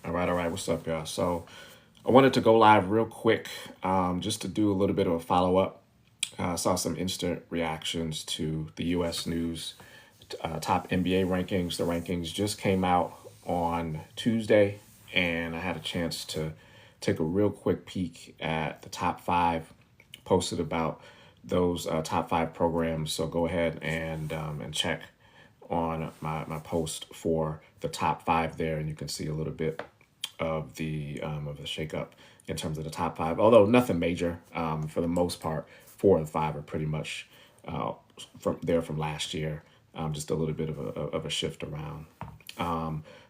All right. What's up, y'all? So I wanted to go live real quick, just to do a little bit of a follow up. Saw some instant reactions to the U.S. news top MBA rankings. The rankings just came out on Tuesday, and I had a chance to take a real quick peek at the top five posted about those top five programs. So go ahead and check on my post for the top five there, and you can see a little bit of the shakeup in terms of the top five. Although nothing major, for the most part, four and five are pretty much from last year. Just a little bit of a shift around.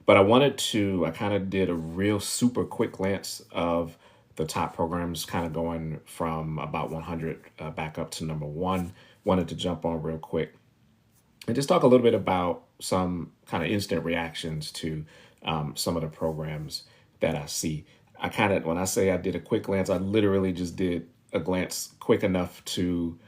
But I kind of did a real super quick glance of the top programs, kind of going from about 100 back up to number one. Wanted to jump on real quick and just talk a little bit about some kind of instant reactions to some of the programs that I see. When I say I did a quick glance, I literally just did a glance quick enough to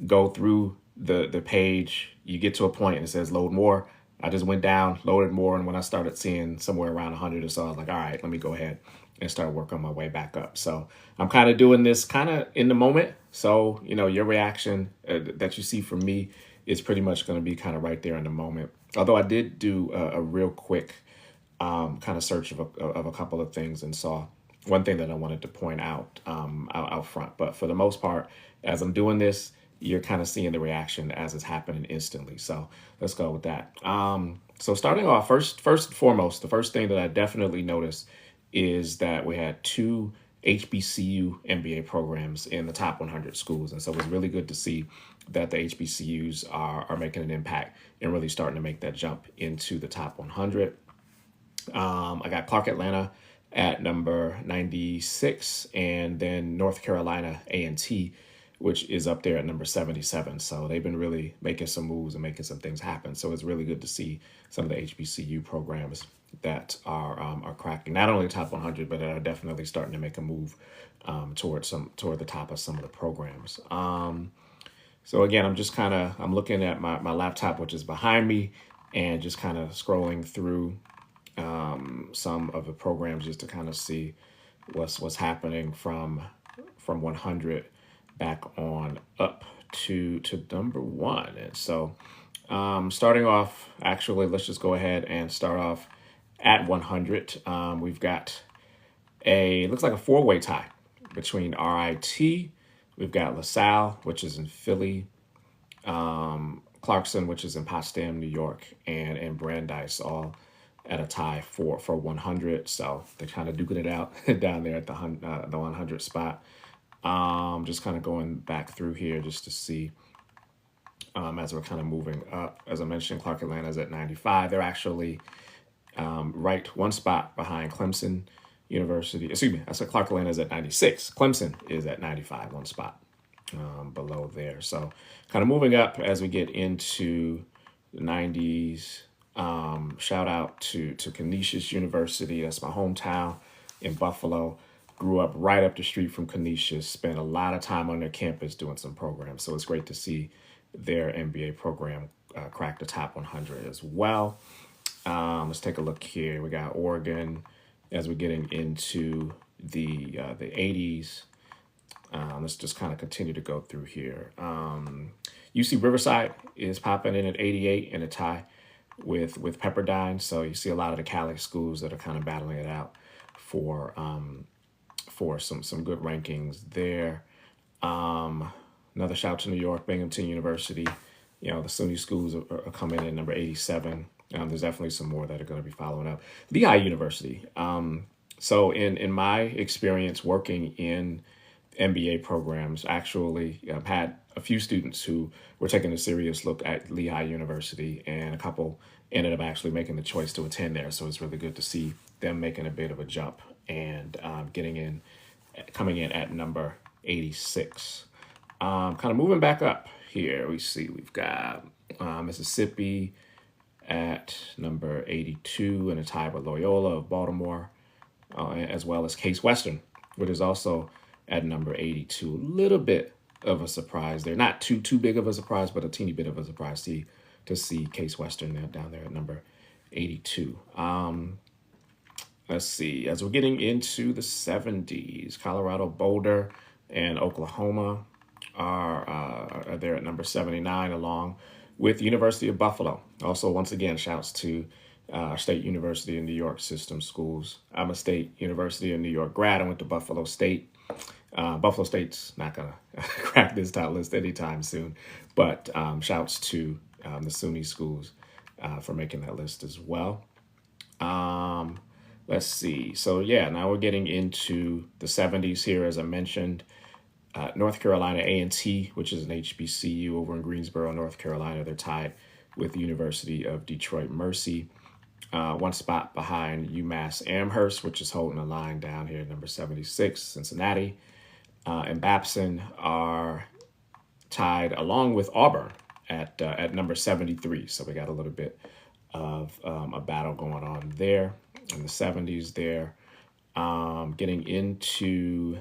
go through the page. You get to a point and it says load more. I just went down, loaded more, and when I started seeing somewhere around 100 or so, I was like, all right, let me go ahead and start working my way back up. So I'm kind of doing this kind of in the moment. So, your reaction that you see from me is pretty much going to be kind of right there in the moment. Although I did do a real quick kind of search of a couple of things and saw one thing that I wanted to point out front. But for the most part, as I'm doing this, you're kind of seeing the reaction as it's happening instantly. So let's go with that. So starting off, first and foremost, the first thing that I definitely noticed is that we had two HBCU MBA programs in the top 100 schools. And so it was really good to see that the HBCUs are making an impact and really starting to make that jump into the top 100. I got Clark Atlanta at number 96, and then North Carolina A&T, which is up there at number 77. So they've been really making some moves and making some things happen. So it's really good to see some of the HBCU programs that are cracking not only top 100, but that are definitely starting to make a move toward the top of some of the programs. So again, I'm looking at my laptop, which is behind me, and just kind of scrolling through some of the programs just to kind of see what's happening from 100 back on up to number one. And so starting off, actually, let's just go ahead and start off at 100. We've got looks like a four-way tie between RIT. We've got LaSalle, which is in Philly, Clarkson, which is in Potsdam, New York, and Brandeis, all at a tie for 100. So they're kind of duking it out down there at the 100 spot. Just kind of going back through here just to see as we're kind of moving up. As I mentioned, Clark Atlanta is at 95. They're actually right one spot behind Clemson University. Excuse me, I said Clark Atlanta is at 96. Clemson is at 95, one spot below there. So kind of moving up as we get into the 90s. Shout out to Canisius University. That's my hometown in Buffalo. Grew up right up the street from Canisius. Spent a lot of time on their campus doing some programs. So it's great to see their MBA program crack the top 100 as well. Let's take a look here. We got Oregon as we're getting into the 80s. Let's just kind of continue to go through here. UC Riverside is popping in at 88 in a tie with Pepperdine. So you see a lot of the Cali schools that are kind of battling it out for some good rankings there. Another shout to New York, Binghamton University. The SUNY schools are coming in at number 87. There's definitely some more that are going to be following up. Lehigh University. So in my experience working in MBA programs, actually I've had a few students who were taking a serious look at Lehigh University, and a couple ended up actually making the choice to attend there. So it's really good to see them making a bit of a jump and coming in at number 86. Kind of moving back up here, we've got Mississippi at number 82 in a tie with Loyola of Baltimore, as well as Case Western, which is also at number 82. A little bit of a surprise there. Not too big of a surprise, but a teeny bit of a surprise to see Case Western down there at number 82. Let's see. As we're getting into the 70s, Colorado, Boulder, and Oklahoma are there at number 79, along with University of Buffalo. Also, once again, shouts to State University of New York System Schools. I'm a State University of New York grad. I went to Buffalo State. Buffalo State's not going to crack this top list anytime soon, but shouts to the SUNY schools for making that list as well. Let's see. So, yeah, now we're getting into the 70s here, as I mentioned. North Carolina A&T, which is an HBCU over in Greensboro, North Carolina. They're tied with the University of Detroit Mercy. One spot behind UMass Amherst, which is holding a line down here at number 76. Cincinnati and Babson are tied along with Auburn at number 73. So we got a little bit of a battle going on there in the 70s there. Getting into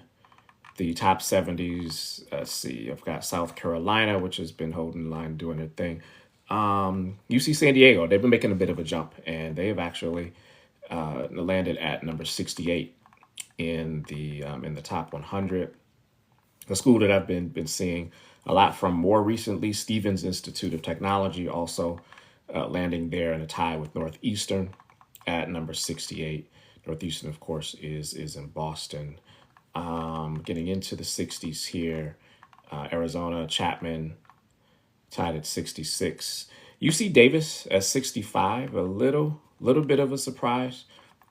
the top 70s, let's see, I've got South Carolina, which has been holding the line, doing their thing. UC San Diego, they've been making a bit of a jump, and they have actually landed at number 68 in the top 100. The school that I've been seeing a lot from more recently, Stevens Institute of Technology, also landing there in a tie with Northeastern at number 68. Northeastern, of course, is in Boston. Getting into the 60s here, Arizona, Chapman, tied at 66. UC Davis at 65, a little bit of a surprise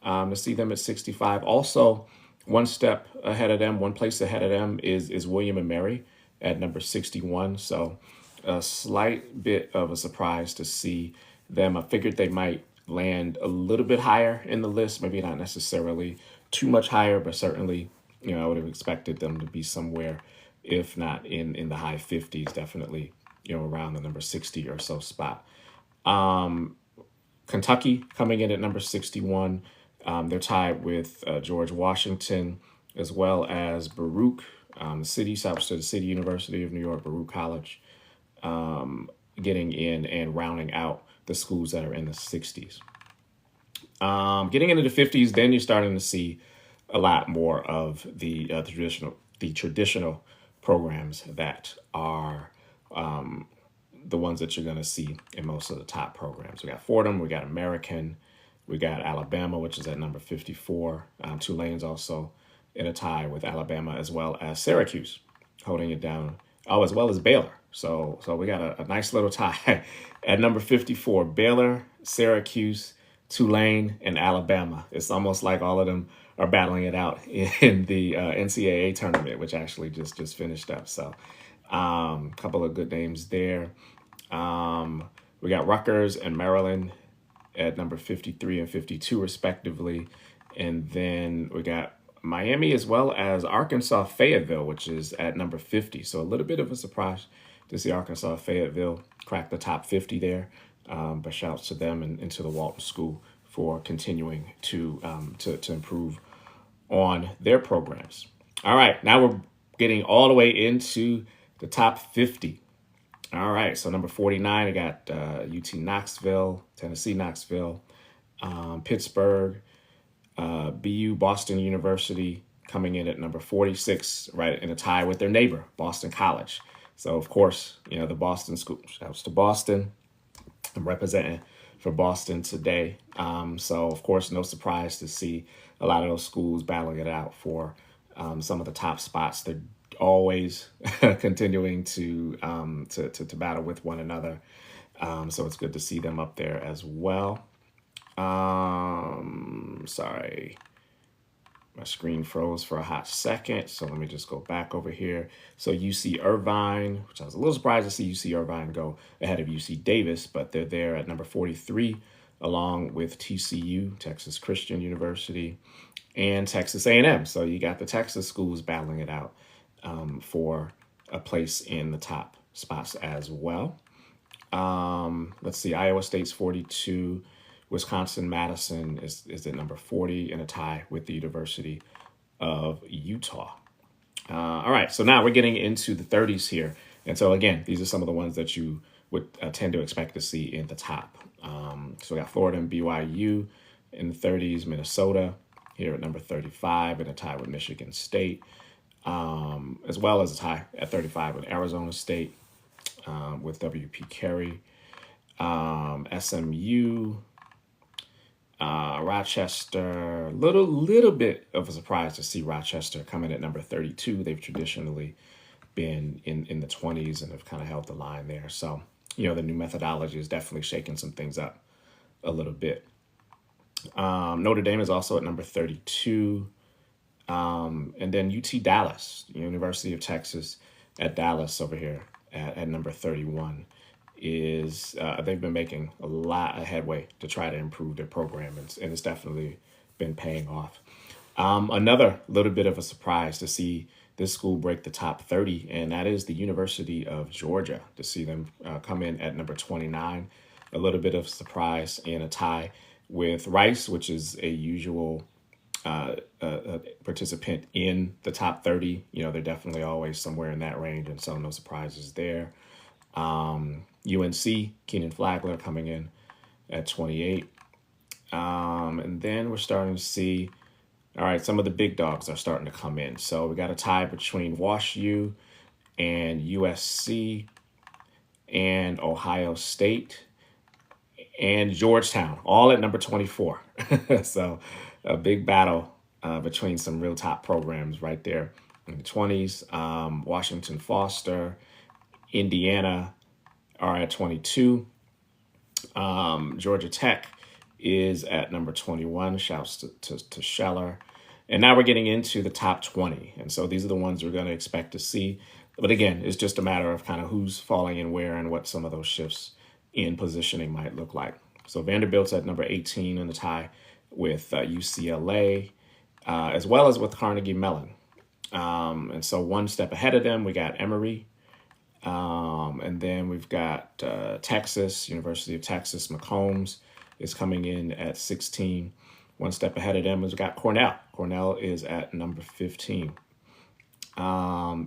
to see them at 65. Also, one step ahead of them, one place ahead of them is William and Mary at number 61. So a slight bit of a surprise to see them. I figured they might land a little bit higher in the list, maybe not necessarily too much higher, but certainly, I would have expected them to be somewhere, if not in the high 50s, definitely, around the number 60 or so spot. Kentucky coming in at number 61. They're tied with George Washington, as well as Baruch, South City University of New York, Baruch College, getting in and rounding out the schools that are in the 60s. Getting into the 50s, then you're starting to see a lot more of the traditional programs that are the ones that you're going to see in most of the top programs. We got Fordham, we got American, we got Alabama, which is at number 54. Tulane's also in a tie with Alabama, as well as Syracuse holding it down. Oh, as well as Baylor. So we got a nice little tie at number 54. Baylor, Syracuse, Tulane, and Alabama. It's almost like all of them are battling it out in the NCAA tournament, which actually just finished up. So a couple of good names there. We got Rutgers and Maryland at number 53 and 52 respectively. And then we got Miami as well as Arkansas Fayetteville, which is at number 50. So a little bit of a surprise to see Arkansas Fayetteville crack the top 50 there. But shouts to them and to the Walton School for continuing to improve on their programs. All right, now we're getting all the way into the top 50. All right, so number 49, I got UT Knoxville, Tennessee Knoxville, Pittsburgh, BU, Boston University coming in at number 46, right in a tie with their neighbor, Boston College. So, of course, the Boston school. Shouts to Boston. I'm representing for Boston today. So, of course, no surprise to see a lot of those schools battling it out for some of the top spots. They're always continuing to battle with one another. So it's good to see them up there as well. Sorry. My screen froze for a hot second, so let me just go back over here. So UC Irvine, which I was a little surprised to see UC Irvine go ahead of UC Davis, but they're there at number 43, along with TCU, Texas Christian University, and Texas A&M. So you got the Texas schools battling it out for a place in the top spots as well. Let's see, Iowa State's 42. Wisconsin-Madison is at number 40 in a tie with the University of Utah. All right, so now we're getting into the 30s here. And so, again, these are some of the ones that you would tend to expect to see in the top. So we got Florida and BYU in the 30s, Minnesota, here at number 35, and a tie with Michigan State, as well as a tie at 35 with Arizona State, with W.P. Carey, SMU, Rochester. Little bit of a surprise to see Rochester come in at number 32. They've traditionally been in the 20s and have kind of held the line there. So, the new methodology is definitely shaking some things up a little bit. Notre Dame is also at number 32. And then UT Dallas, University of Texas at Dallas over here at number 31 is they've been making a lot of headway to try to improve their program, and it's definitely been paying off. Another little bit of a surprise to see this school break the top 30, and that is the University of Georgia, to see them come in at number 29. A little bit of surprise and a tie with Rice, which is a usual participant in the top 30. They're definitely always somewhere in that range, and so no surprises there. UNC, Keenan Flagler coming in at 28. And then we're starting to see, all right, some of the big dogs are starting to come in. So we got a tie between WashU and USC and Ohio State and Georgetown, all at number 24. So a big battle between some real top programs right there in the 20s. Washington Foster, Indiana are at 22. Georgia Tech is at number 21. Shouts to Scheller. And now we're getting into the top 20. And so these are the ones we're going to expect to see. But again, it's just a matter of kind of who's falling in where and what some of those shifts in positioning might look like. So Vanderbilt's at number 18 in the tie with UCLA, as well as with Carnegie Mellon. And so one step ahead of them, we got Emory. And then we've got Texas, University of Texas, McCombs is coming in at 16. One step ahead of them is we've got Cornell. Cornell is at number 15.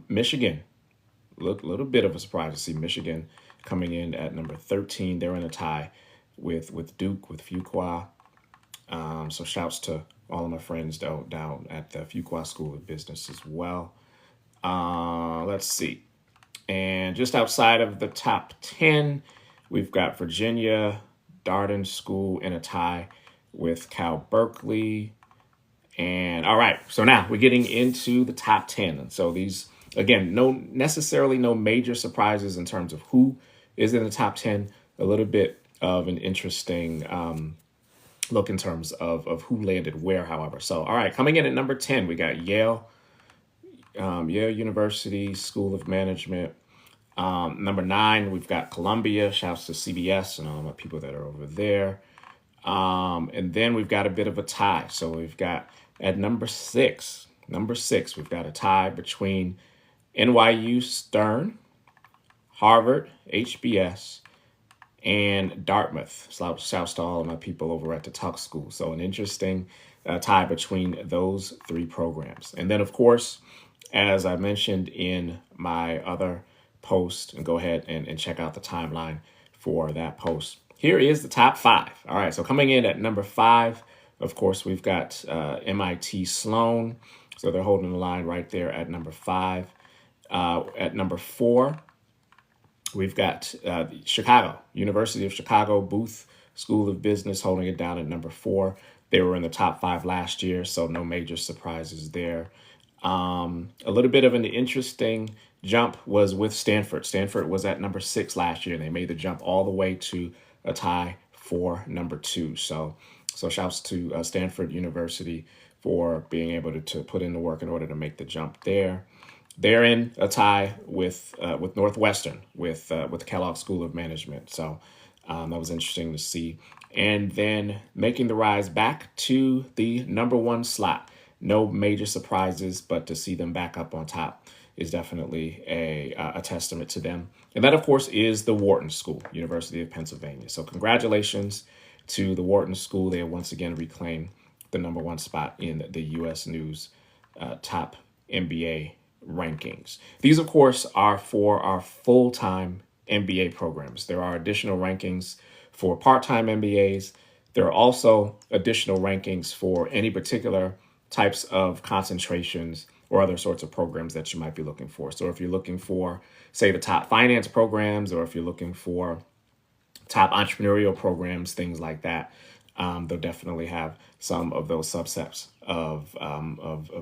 Michigan, little bit of a surprise to see Michigan coming in at number 13. They're in a tie with Duke, with Fuqua. So shouts to all of my friends down at the Fuqua School of Business as well. Let's see. And just outside of the top 10, we've got Virginia Darden School in a tie with Cal Berkeley. And all right, so now we're getting into the top 10. And so these, again, no major surprises in terms of who is in the top 10. A little bit of an interesting look in terms of who landed where, however. So, all right, coming in at number 10, we got Yale University School of Management. Number 9, we've got Columbia. Shouts to CBS and all my people that are over there. And then we've got a bit of a tie. So we've got at number 6, we've got a tie between NYU Stern, Harvard, HBS, and Dartmouth. Shouts to all of my people over at the Tuck School. So an interesting tie between those three programs. And then, of course, as I mentioned in my other post, and go ahead and check out the timeline for that post. Here is the top 5. All right, so coming in at number 5, of course, we've got MIT Sloan. So they're holding the line right there at number 5. At number 4, we've got Chicago, University of Chicago Booth School of Business holding it down at number 4. They were in the top 5 last year, so no major surprises there. A little bit of an interesting jump was with Stanford. Stanford was at number 6 last year, and they made the jump all the way to a tie for number 2. So shouts to Stanford University for being able to put in the work in order to make the jump there. They're in a tie with Northwestern, with Kellogg School of Management. So that was interesting to see. And then making the rise back to the number 1 slot. No major surprises, but to see them back up on top is definitely a testament to them. And that, of course, is the Wharton School, University of Pennsylvania. So congratulations to the Wharton School. They have once again reclaimed the number 1 spot in the U.S. News top MBA rankings. These, of course, are for our full-time MBA programs. There are additional rankings for part-time MBAs. there are also additional rankings for any particular types of concentrations or other sorts of programs that you might be looking for. So if you're looking for, say, the top finance programs, or if you're looking for top entrepreneurial programs, things like that, they'll definitely have some of those subsets of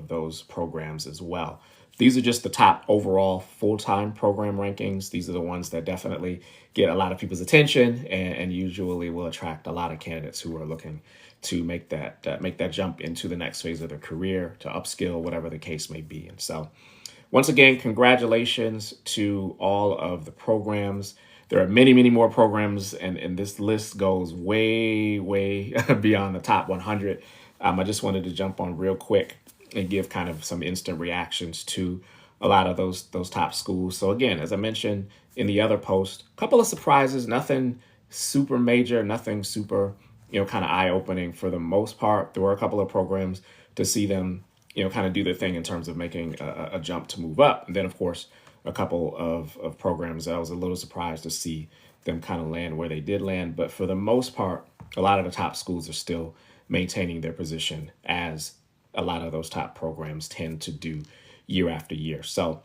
those programs as well. These are just the top overall full-time program rankings. These are the ones that definitely get a lot of people's attention and usually will attract a lot of candidates who are looking to make that jump into the next phase of their career, to upskill, whatever the case may be. And so, once again, congratulations to all of the programs. There are many, many more programs, and this list goes way, way beyond the top 100. I just wanted to jump on real quick and give kind of some instant reactions to a lot of those top schools. So again, as I mentioned in the other post, a couple of surprises, nothing super major, nothing super, kind of eye-opening for the most part. There were a couple of programs to see them, kind of do their thing in terms of making a jump to move up. And then, of course, a couple of programs that I was a little surprised to see them kind of land where they did land. But for the most part, a lot of the top schools are still maintaining their position, as a lot of those top programs tend to do year after year. So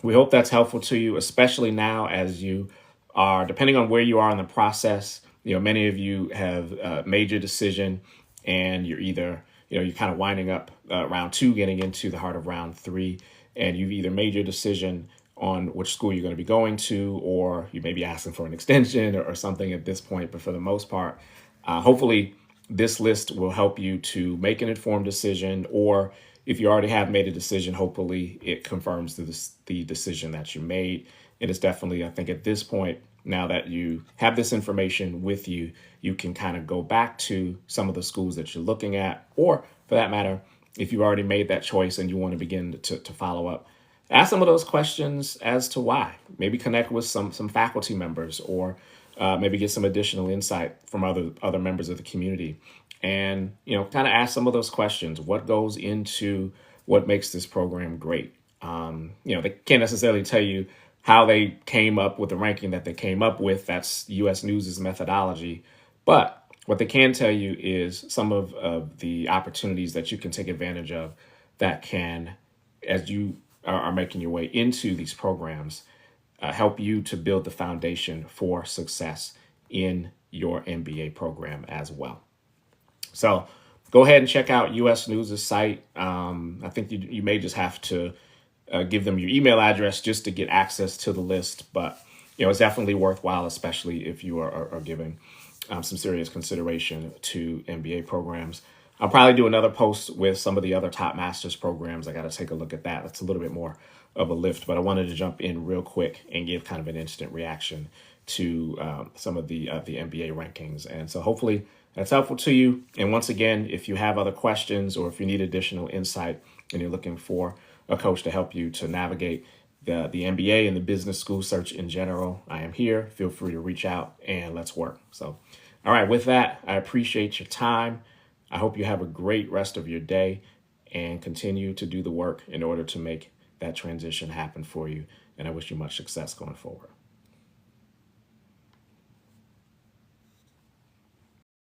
we hope that's helpful to you, especially now as you are, depending on where you are in the process. Many of you have made your decision, and you're either, you're kind of winding up round 2, getting into the heart of round 3, and you've either made your decision on which school you're going to be going to, or you may be asking for an extension or something at this point. But for the most part, hopefully this list will help you to make an informed decision, or if you already have made a decision, hopefully it confirms the decision that you made. It is definitely, I think at this point, now that you have this information with you, you can kind of go back to some of the schools that you're looking at, or for that matter, if you already made that choice and you want to begin to follow up, ask some of those questions as to why. Maybe connect with some faculty members, or maybe get some additional insight from other members of the community, and kind of ask some of those questions. What goes into what makes this program great? They can't necessarily tell you how they came up with the ranking that they came up with. That's U.S. News' methodology. But what they can tell you is some of the opportunities that you can take advantage of that can, as you are making your way into these programs, help you to build the foundation for success in your MBA program as well. So go ahead and check out U.S. News' site. I think you may just have to give them your email address just to get access to the list. But it's definitely worthwhile, especially if you are giving some serious consideration to MBA programs. I'll probably do another post with some of the other top master's programs. I got to take a look at that. That's a little bit more of a lift, but I wanted to jump in real quick and give kind of an instant reaction to some of the MBA rankings. And so hopefully that's helpful to you. And once again, if you have other questions, or if you need additional insight and you're looking for a coach to help you to navigate the MBA and the business school search in general, I am here. Feel free to reach out and let's work. So, all right, with that, I appreciate your time. I hope you have a great rest of your day and continue to do the work in order to make that transition happen for you. And I wish you much success going forward.